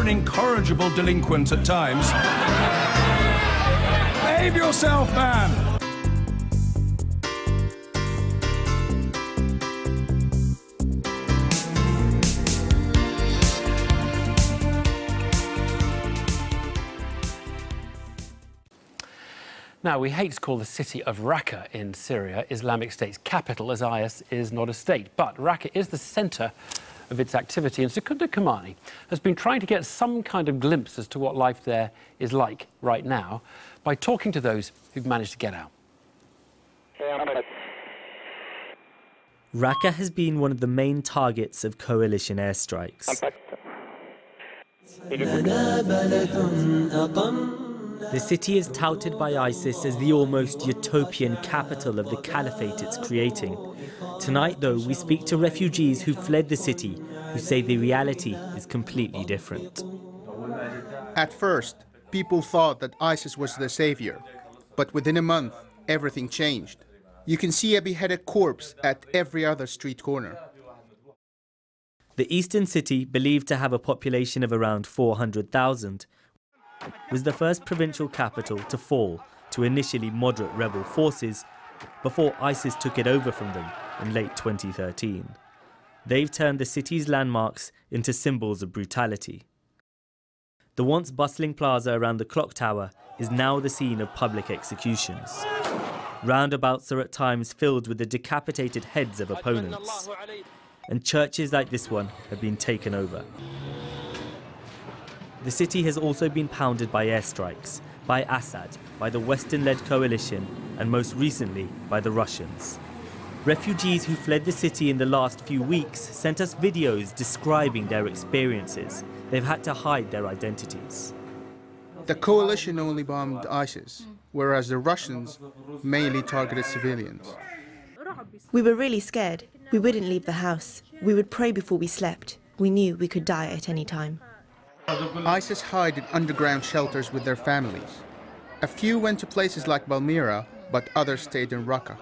an incorrigible delinquent at times. Behave yourself, man! Now, we hate to call the city of Raqqa in Syria Islamic State's capital, as IS is not a state. But Raqqa is the centre of its activity, and Secunda Kamani has been trying to get some kind of glimpse as to what life there is like right now by talking to those who've managed to get out. Raqqa has been one of the main targets of coalition airstrikes. The city is touted by ISIS as the almost utopian capital of the caliphate it's creating. Tonight, though, we speak to refugees who fled the city, who say the reality is completely different. At first, people thought that ISIS was their savior, but within a month, everything changed. You can see a beheaded corpse at every other street corner. The eastern city, believed to have a population of around 400,000, was the first provincial capital to fall to initially moderate rebel forces before ISIS took it over from them in late 2013. They've turned the city's landmarks into symbols of brutality. The once bustling plaza around the clock tower is now the scene of public executions. Roundabouts are at times filled with the decapitated heads of opponents. And churches like this one have been taken over. The city has also been pounded by airstrikes, by Assad, by the Western-led coalition, and most recently by the Russians. Refugees who fled the city in the last few weeks sent us videos describing their experiences. They've had to hide their identities. The coalition only bombed ISIS, whereas the Russians mainly targeted civilians. We were really scared. We wouldn't leave the house. We would pray before we slept. We knew we could die at any time. ISIS hid in underground shelters with their families. A few went to places like Palmyra, but others stayed in Raqqa.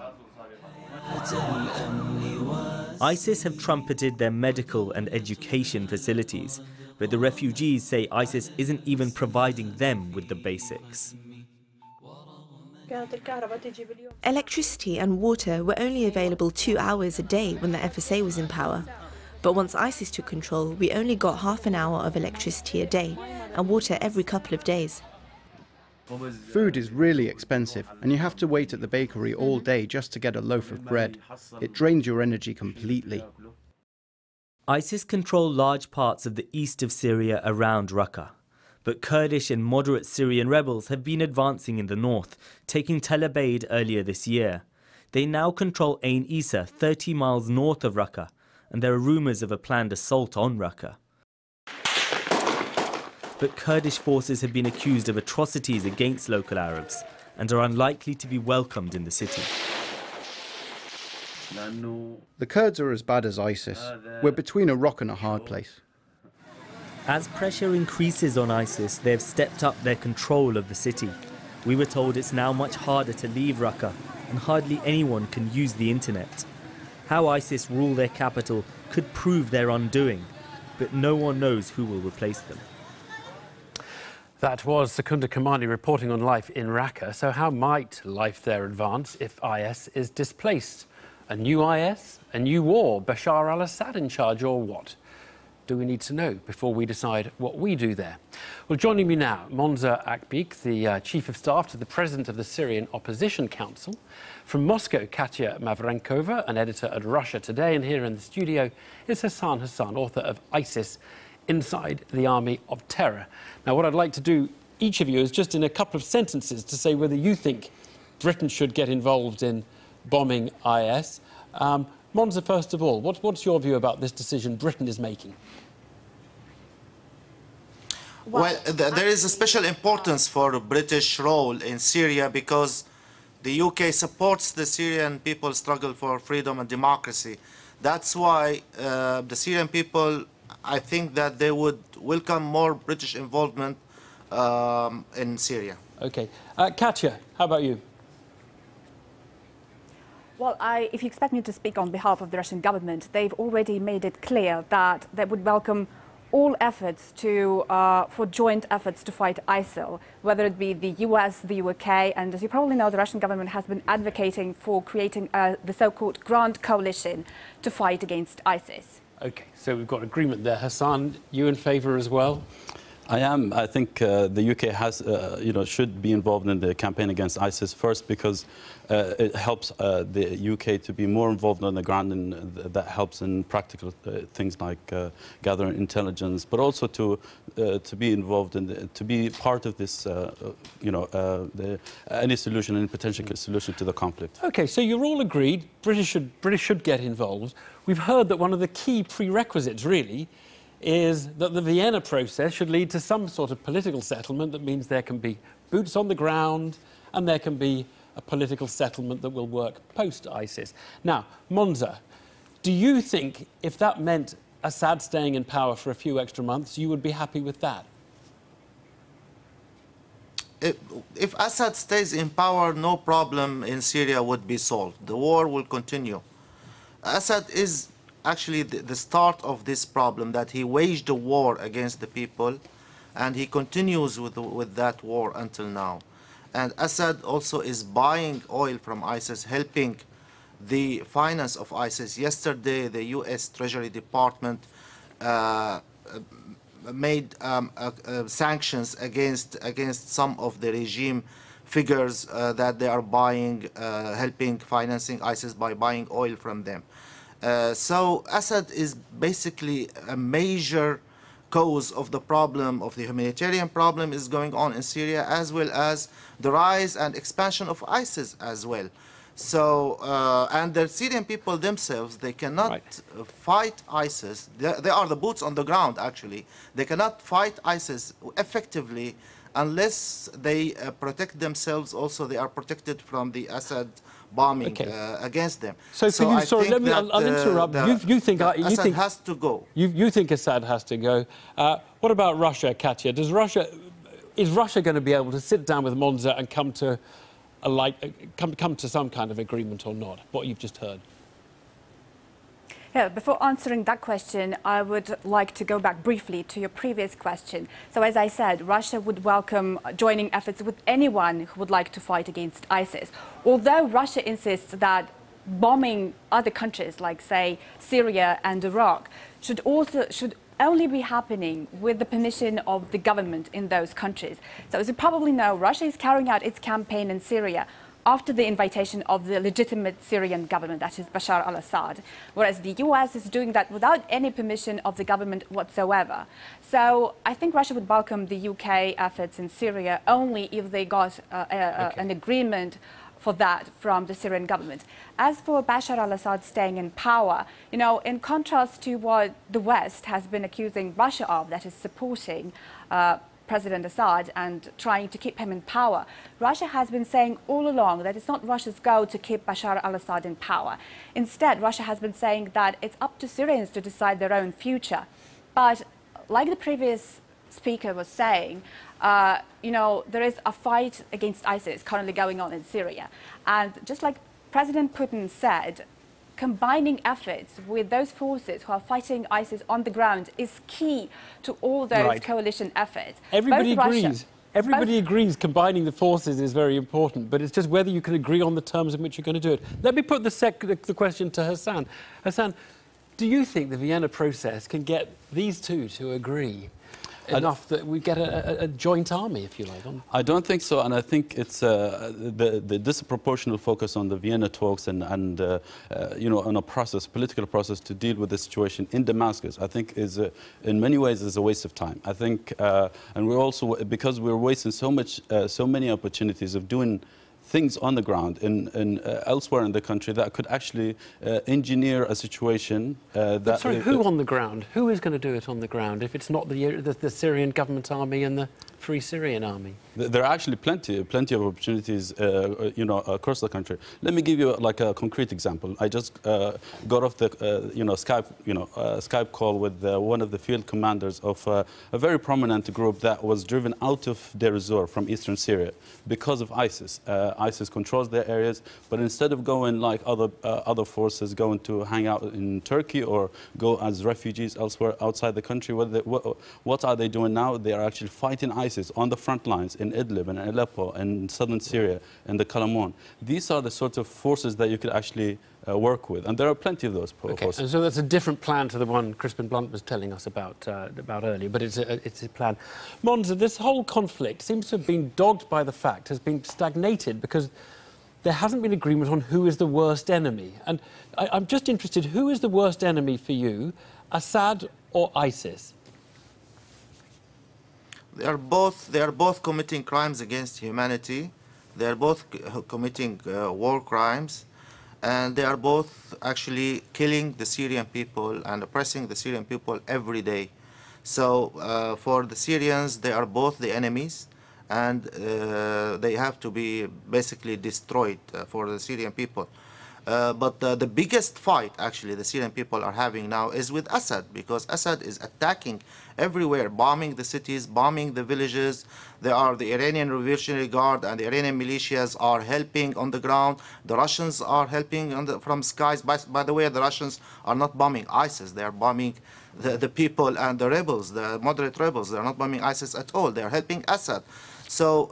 ISIS have trumpeted their medical and education facilities, but the refugees say ISIS isn't even providing them with the basics. Electricity and water were only available 2 hours a day when the FSA was in power. But once ISIS took control, we only got half an hour of electricity a day and water every couple of days. Food is really expensive, and you have to wait at the bakery all day just to get a loaf of bread. It drains your energy completely. ISIS control large parts of the east of Syria around Raqqa. But Kurdish and moderate Syrian rebels have been advancing in the north, taking Tel Abyad earlier this year. They now control Ain Issa, 30 miles north of Raqqa, and there are rumours of a planned assault on Raqqa. But Kurdish forces have been accused of atrocities against local Arabs and are unlikely to be welcomed in the city. The Kurds are as bad as ISIS. We're between a rock and a hard place. As pressure increases on ISIS, they have stepped up their control of the city. We were told it's now much harder to leave Raqqa, and hardly anyone can use the internet. How ISIS rule their capital could prove their undoing, but no one knows who will replace them. That was Secunda Kamani reporting on life in Raqqa. So how might life there advance if IS is displaced? A new IS? A new war? Bashar al-Assad in charge, or what? Do we need to know before we decide what we do there? Well, joining me now, Monza Akbik, the Chief of Staff to the President of the Syrian Opposition Council. From Moscow, Katya Mavrenkova, an editor at Russia Today. And here in the studio is Hassan Hassan, author of ISIS Inside the Army of Terror. Now, what I'd like to do, each of you, is just in a couple of sentences to say whether you think Britain should get involved in bombing IS. Monza, first of all, what's your view about this decision Britain is making? Well, there is a special importance for the British role in Syria because the UK supports the Syrian people's struggle for freedom and democracy. That's why the Syrian people, I think that they would welcome more British involvement in Syria. OK. Katya, how about you? Well, if you expect me to speak on behalf of the Russian government, they've already made it clear that they would welcome all efforts for joint efforts to fight ISIL, whether it be the US, the UK, and as you probably know, the Russian government has been advocating for creating the so-called Grand Coalition to fight against ISIS. Okay, so we've got agreement there. Hassan, you in favour as well? I am. I think the UK has, should be involved in the campaign against ISIS first because it helps the UK to be more involved on the ground, and that helps in practical things like gathering intelligence, but also to be involved in to be part of this, any solution, any potential solution to the conflict. Okay, so you're all agreed. British should get involved. We've heard that one of the key prerequisites, really, is that the Vienna process should lead to some sort of political settlement that means there can be boots on the ground and there can be a political settlement that will work post-ISIS. Now, Monza, do you think if that meant Assad staying in power for a few extra months, you would be happy with that? If Assad stays in power, no problem in Syria would be solved. The war will continue. Assad is actually the start of this problem, that he waged a war against the people, and he continues with that war until now. And Assad also is buying oil from ISIS, helping the finance of ISIS. Yesterday, the US Treasury Department made sanctions against some of the regime figures that they are buying, helping financing ISIS by buying oil from them. So Assad is basically a major cause of the problem, of the humanitarian problem is going on in Syria, as well as the rise and expansion of ISIS as well. So, and the Syrian people themselves, they cannot fight ISIS. They are the boots on the ground, actually. They cannot fight ISIS effectively unless they protect themselves. Also, they are protected from the Assad bombing against them. So for you, sorry, I'll interrupt. You think Assad has to go. You think Assad has to go. What about Russia, Katya? Is Russia going to be able to sit down with Monza and come to come to some kind of agreement or not? What you've just heard. Yeah, before answering that question, I would like to go back briefly to your previous question. So as I said, Russia would welcome joining efforts with anyone who would like to fight against ISIS. Although Russia insists that bombing other countries like, say, Syria and Iraq should only be happening with the permission of the government in those countries. So as you probably know, Russia is carrying out its campaign in Syria after the invitation of the legitimate Syrian government, that is Bashar al-Assad, whereas the US is doing that without any permission of the government whatsoever. So I think Russia would welcome the UK efforts in Syria only if they got an agreement for that from the Syrian government. As for Bashar al-Assad staying in power, you know, in contrast to what the West has been accusing Russia of, that is supporting President Assad and trying to keep him in power, Russia has been saying all along that it's not Russia's goal to keep Bashar al-Assad in power. Instead, Russia has been saying that it's up to Syrians to decide their own future. But like the previous speaker was saying, you know, there is a fight against ISIS currently going on in Syria. And just like President Putin said, combining efforts with those forces who are fighting ISIS on the ground is key to all those coalition efforts. Everybody agrees. Everybody agrees combining the forces is very important, but it's just whether you can agree on the terms in which you're going to do it. Let me put the question to Hassan. Hassan, do you think the Vienna process can get these two to agree enough that we get a joint army, if you like? I don't think so, and I think it's the disproportionate focus on the Vienna talks and you know, on a political process to deal with the situation in Damascus, I think is in many ways is a waste of time. I think, and we're also, because we're wasting so many opportunities of doing things on the ground elsewhere in the country that could actually engineer a situation that... Sorry, who on the ground? Who is going to do it on the ground if it's not the Syrian government army and the Free Syrian Army? There are actually plenty of opportunities, you know, across the country. Let me give you like a concrete example. I just got off the Skype call with one of the field commanders of a very prominent group that was driven out of Deir ez-Zor from eastern Syria because of ISIS. ISIS controls their areas. But instead of going like other forces, going to hang out in Turkey or go as refugees elsewhere outside the country, what are they doing now? They are actually fighting ISIS on the front lines in Idlib and Aleppo and southern Syria and the Kalamon. These are the sorts of forces that you could actually work with, and there are plenty of those forces. And so that's a different plan to the one Crispin Blunt was telling us about earlier, but it's a plan. Monza, this whole conflict seems to have been dogged by the fact, has been stagnated because there hasn't been agreement on who is the worst enemy. And I'm just interested, who is the worst enemy for you, Assad or ISIS? They are both committing crimes against humanity. They are both committing war crimes. And they are both actually killing the Syrian people and oppressing the Syrian people every day. So for the Syrians, they are both the enemies, and they have to be basically destroyed for the Syrian people. But the biggest fight, actually, the Syrian people are having now is with Assad, because Assad is attacking everywhere, bombing the cities, bombing the villages. The Iranian Revolutionary Guard and the Iranian militias are helping on the ground. The Russians are helping from skies. By the way, the Russians are not bombing ISIS. They are bombing the people and the rebels, the moderate rebels. They are not bombing ISIS at all. They are helping Assad. So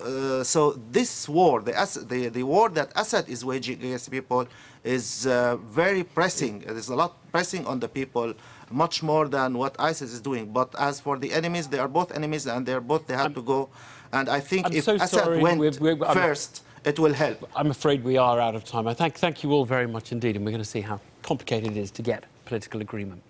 this war, the war that Assad is waging against the people, is very pressing. There's a lot pressing on the people, much more than what ISIS is doing. But as for the enemies, they are both enemies, and they have to go. And I think if Assad went first, it will help. I'm afraid we are out of time. I thank you all very much indeed, and we're going to see how complicated it is to get political agreement.